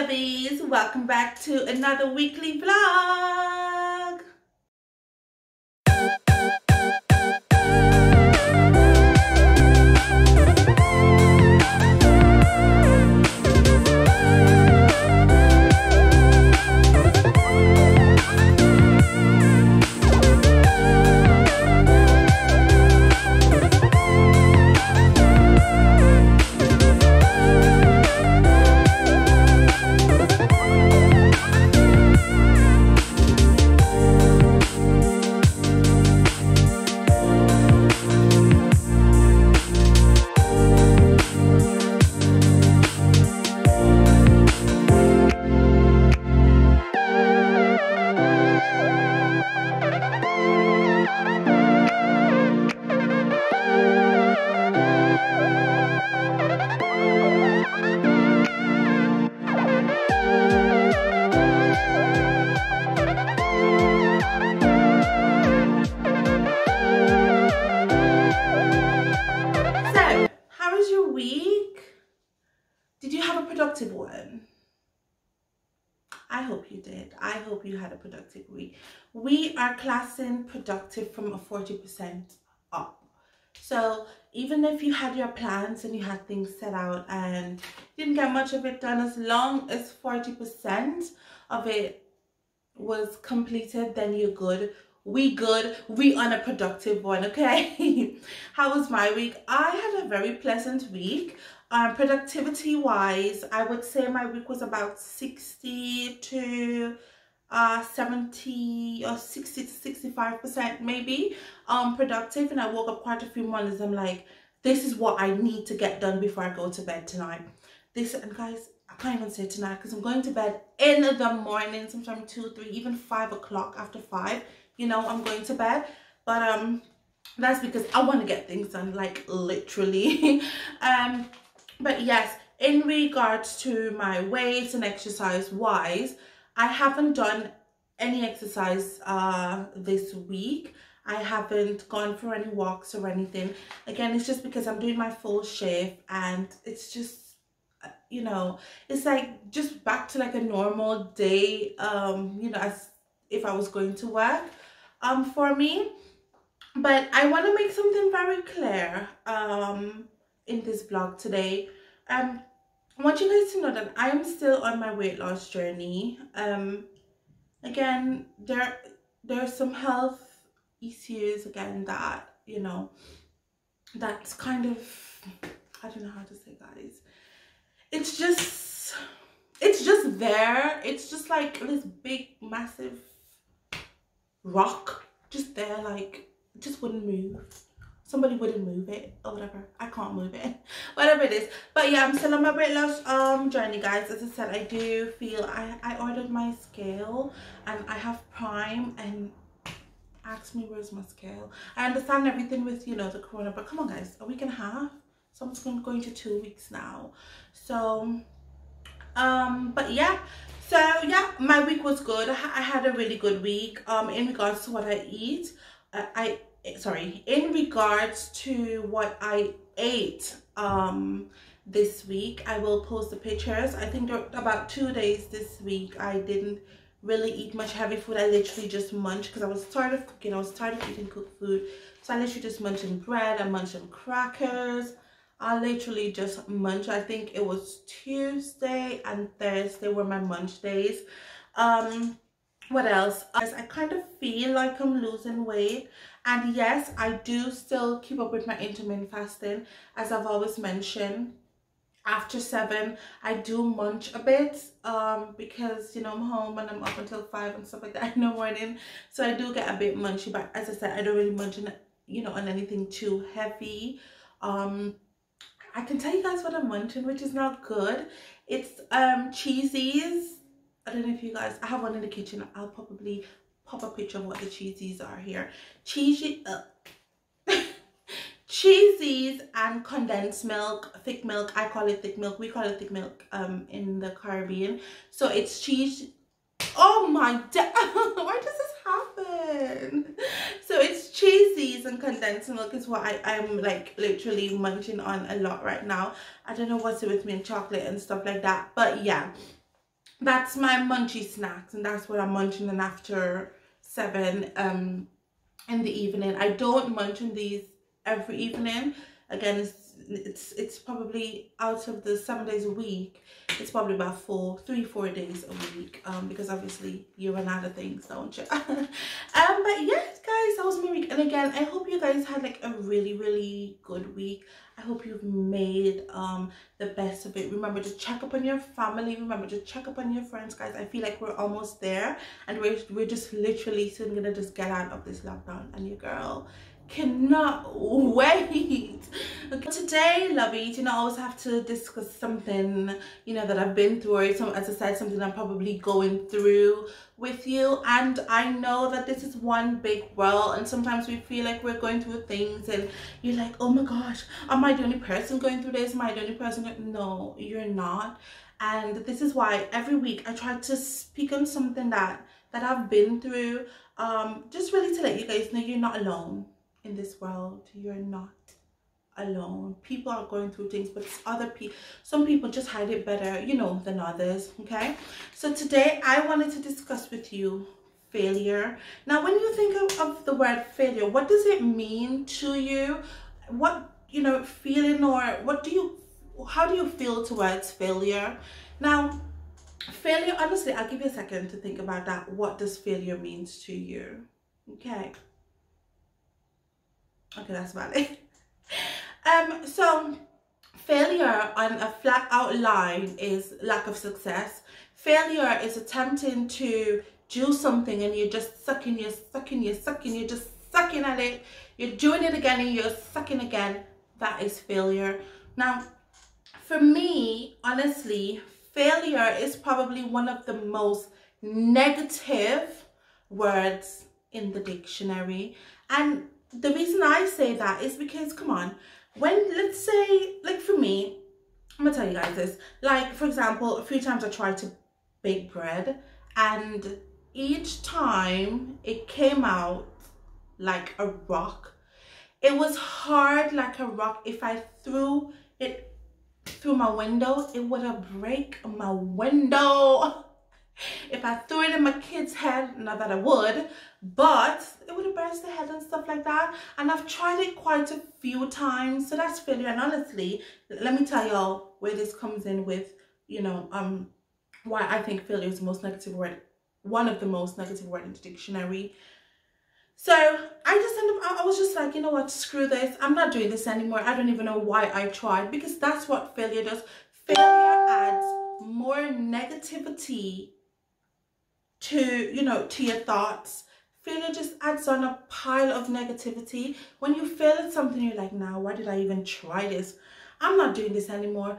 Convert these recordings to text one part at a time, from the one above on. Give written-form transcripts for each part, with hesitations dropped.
lovies, welcome back to another weekly vlog. Did you have a productive one? I hope you did. I hope you had a productive week. We are classing productive from a 40% up. So even if you had your plans and you had things set out and didn't get much of it done, as long as 40% of it was completed, then you're good. We good. We on a productive one, okay? How was my week? I had a very pleasant week. Productivity wise, I would say my week was about 60 to 70 or 60 to 65% maybe productive, and I woke up quite a few mornings. I'm like, this is what I need to get done before I go to bed tonight. And guys, I can't even say tonight because I'm going to bed in the morning, sometimes 2, 3, even 5 o'clock. After 5, you know, I'm going to bed. But that's because I want to get things done, like literally. But yes, in regards to my weight and exercise wise, I haven't done any exercise this week. I haven't gone for any walks or anything. Again, it's just because I'm doing my full shift, and it's just, you know, it's like just back to like a normal day, you know, as if I was going to work for me. But I want to make something very clear in this vlog today. I want you guys to know that I am still on my weight loss journey. Again, there are some health issues again that, you know, that's kind of, I don't know how to say, guys. It's just there. It's just like this big massive rock just there, like it just wouldn't move. Somebody wouldn't move it or whatever. I can't move it, whatever it is. But yeah, I'm still on my weight loss journey, guys. As I said, I do feel I ordered my scale, and I have Prime, and ask me where's my scale. I understand everything with, you know, the corona, but come on guys, a week and a half, so I'm just going to 2 weeks now. So but yeah, so yeah, my week was good. I had a really good week in regards to what I eat. In regards to what I ate this week, I will post the pictures. I think there were about 2 days this week I didn't really eat much heavy food. I literally just munched because I was tired of cooking. I was tired of eating cooked food, so I literally just munched on bread. I munched on crackers. I literally just munched. I think it was Tuesday and Thursday were my munch days. What else? I kind of feel like I'm losing weight, and yes, I do still keep up with my intermittent fasting. As I've always mentioned, after 7 I do munch a bit because, you know, I'm home and I'm up until 5 and stuff like that in the morning, so I do get a bit munchy. But as I said, I don't really munch on, you know, on anything too heavy. I can tell you guys what I'm munching, which is not good. It's cheesies. I don't know if you guys, I have one in the kitchen. I'll probably pop a picture of what the cheesies are here. Cheesies and condensed milk, thick milk. I call it thick milk. We call it thick milk in the Caribbean. So it's cheese. Oh my god, why does this happen? So it's cheesies and condensed milk is what I'm like literally munching on a lot right now. I don't know what's it with me and chocolate and stuff like that, but yeah. that's my munchy snacks, and that's what I'm munching in after 7 in the evening. I don't munch on these every evening. Again, it's probably out of the 7 days a week, it's probably about 3-4 days a week, because obviously you run out of things, don't you? But yes guys, that was my week, and again, I hope you guys had like a really good week. I hope you've made the best of it. Remember to check up on your family, remember to check up on your friends, guys. I feel like we're almost there, and we're just literally soon gonna just get out of this lockdown, and your girl cannot wait. Okay. Today, lovies, you know, I always have to discuss something, you know, that I've been through, or some, as I said, something I'm probably going through with you. And I know that this is one big world, and sometimes we feel like we're going through things and you're like, oh my gosh, am I the only person going through this? Am I the only person going? No, you're not. And this is why every week I try to speak on something that I've been through, just really to let you guys know you're not alone in this world. You're not alone. People are going through things, but some people just hide it better, you know, than others. Okay, so today I wanted to discuss with you failure. Now, when you think of the word failure, what does it mean to you? What, you know, feeling, or how do you feel towards failure? Now, failure, honestly, I'll give you a second to think about that. What does failure means to you? Okay, that's about it. So failure on a flat out line is lack of success. Failure is attempting to do something and you're just sucking, you're just sucking at it. You're doing it again and you're sucking again. That is failure. Now, for me, honestly, failure is probably one of the most negative words in the dictionary. And the reason I say that is because, come on, when, let's say, like for me, I'm gonna tell you guys this, like for example, a few times I tried to bake bread, and each time it came out like a rock. It was hard like a rock. If I threw it through my window, it would have break my window. If I threw it in my kid's head, not that I would, but it would have burst the head and stuff like that. And I've tried it quite a few times, so that's failure. And honestly, let me tell y'all where this comes in with, you know, why I think failure is the most negative word, one of the most negative words in the dictionary. So I was just like, you know what, screw this, I'm not doing this anymore. I don't even know why I tried, because that's what failure does. Failure adds more negativity to, you know, to your thoughts. Failure just adds on a pile of negativity. When you fail at something, you're like, nah, why did I even try this? I'm not doing this anymore.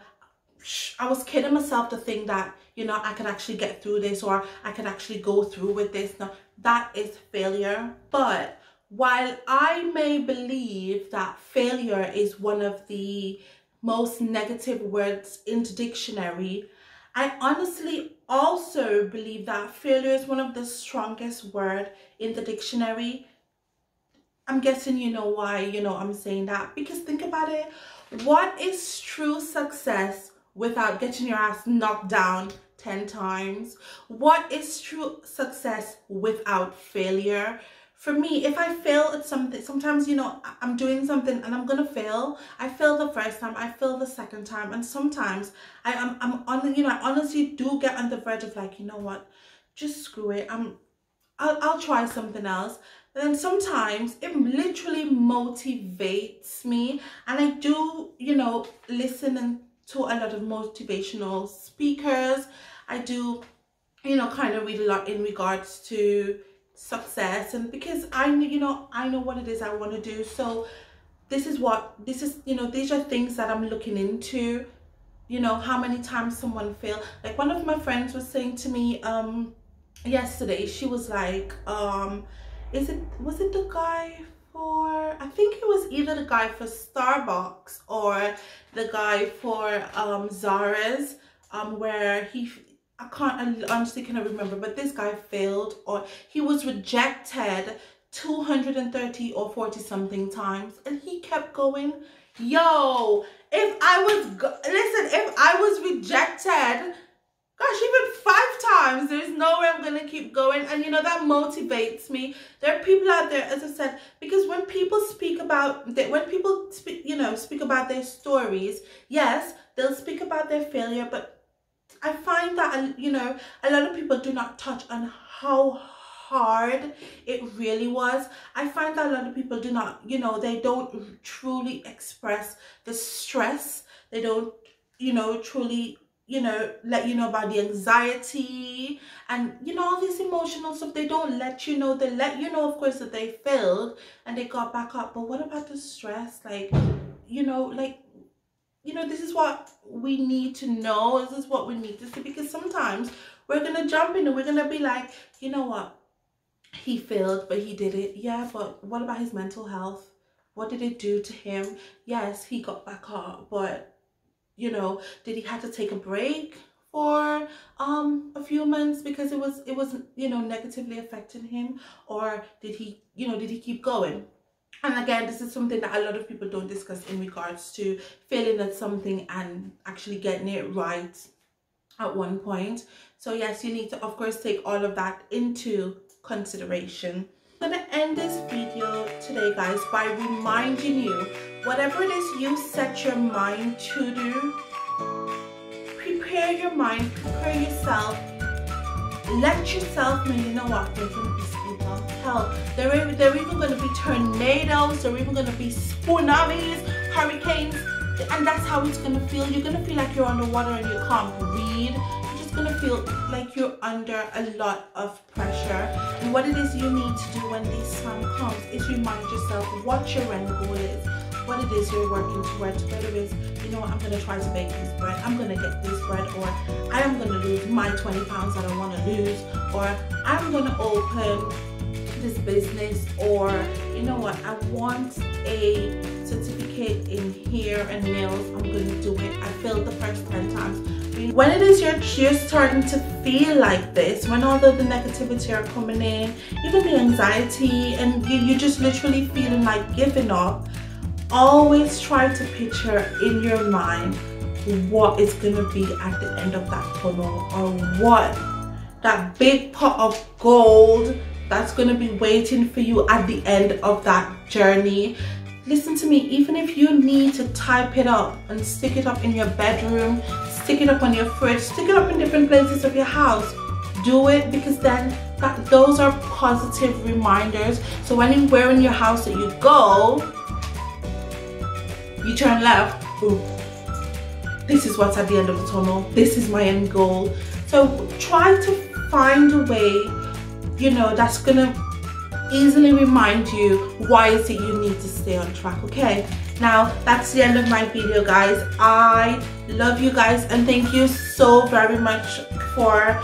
I was kidding myself to think that, you know, I could actually get through this, or I could actually go through with this. No, that is failure. But while I may believe that failure is one of the most negative words in the dictionary, I honestly also believe that failure is one of the strongest words in the dictionary. I'm guessing you know why, you know, I'm saying that, because think about it. What is true success without getting your ass knocked down 10 times? What is true success without failure? For me, if I fail at something, sometimes, you know, I'm doing something and I'm gonna fail. I fail the first time, I fail the second time, and sometimes I'm on, you know, I honestly do get on the verge of like, you know what, just screw it. I'll try something else. And then sometimes it literally motivates me, and I do, you know, listen to a lot of motivational speakers. I do, you know, kind of read a lot in regards to success, and because I know what it is I want to do. So this is, you know, these are things that I'm looking into. You know, how many times someone failed. Like one of my friends was saying to me yesterday, she was like, was it the guy for, I think it was either the guy for Starbucks or the guy for Zara's, where I honestly cannot remember, but this guy failed, or he was rejected 230 or 40 something times, and he kept going. Yo, if I was rejected, gosh, even 5 sometimes there's no way I'm gonna keep going, and you know, that motivates me. There are people out there, as I said, because when people speak about speak about their stories, yes, they'll speak about their failure, but I find that, you know, a lot of people do not touch on how hard it really was. I find that a lot of people do not, you know, they don't truly express the stress. They don't, you know, truly, you know, let you know about the anxiety and, you know, all this emotional stuff. They don't let you know. They let you know, of course, that they failed and they got back up. But what about the stress? Like, you know, this is what we need to know. This is what we need to see, because sometimes we're going to jump in and we're going to be like, you know what? He failed, but he did it. Yeah, but what about his mental health? What did it do to him? Yes, he got back up, but, you know, did he have to take a break for a few months because it was you know, negatively affecting him? Or did he, you know, did he keep going? And again, this is something that a lot of people don't discuss in regards to failing at something and actually getting it right at one point. So yes, you need to, of course, take all of that into consideration. I'm gonna end this video today, guys, by reminding you, whatever it is you set your mind to do, prepare your mind, prepare yourself, let yourself know, you know what, there's gonna be speed bumps. Hell, there are even gonna be tornadoes, there are even gonna be tsunamis, hurricanes, and that's how it's gonna feel. You're gonna feel like you're underwater and you can't breathe. Gonna feel like you're under a lot of pressure, and what it is you need to do when this time comes is remind yourself what your end goal is, what it is you're working towards. Whether it's, you know what, I'm gonna try to bake this bread, I'm gonna get this bread, or I am gonna lose my 20 pounds that I want to lose, or I'm gonna open this business, or you know what, I want a certificate in hair and nails, I'm gonna do it. I failed the first 10 times. When it is you're starting to feel like this, when all of the negativity are coming in, even the anxiety, and you're just literally feeling like giving up, always try to picture in your mind what is going to be at the end of that tunnel, or what that big pot of gold that's going to be waiting for you at the end of that journey. Listen to me, even if you need to type it up and stick it up in your bedroom, stick it up on your fridge, stick it up in different places of your house, do it, because then those are positive reminders. So when you're in your house that you go, you turn left, boom, this is what's at the end of the tunnel, this is my end goal. So try to find a way, you know, that's gonna easily remind you why is it you need to stay on track. Okay, now that's the end of my video, guys. I love you guys, and thank you so very much for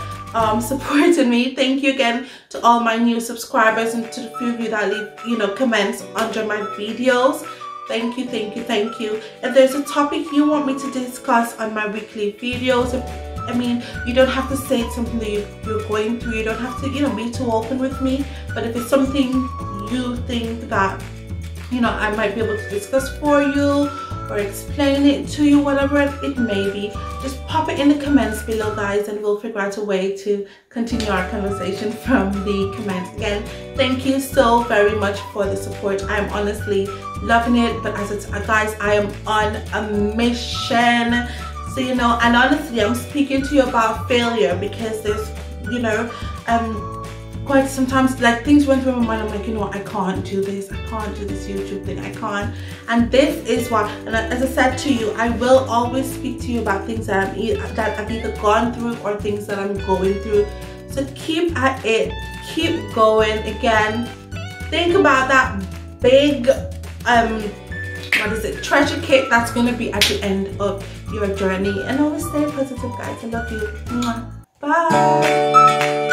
supporting me. Thank you again to all my new subscribers and to the few of you that leave, you know, comments under my videos. Thank you, thank you, thank you. If there's a topic you want me to discuss on my weekly videos, I mean, you don't have to say it's something that you're going through. You don't have to, you know, be too open with me. But if it's something you think that, you know, I might be able to discuss for you or explain it to you, whatever it may be, just pop it in the comments below, guys, and we'll figure out a way to continue our conversation from the comments. Again, thank you so very much for the support. I'm honestly loving it. But as it's, guys, I am on a mission. So, you know, and honestly, I'm speaking to you about failure because there's, you know, quite sometimes, like, things went through my mind. I'm like, you know what, I can't do this. I can't do this YouTube thing. I can't. And this is why, and as I said to you, I will always speak to you about things that I've either gone through or things that I'm going through. So keep at it. Keep going. Again, think about that big, what is it, treasure kit that's going to be at the end of your journey, and always stay positive, guys. I love you. Bye.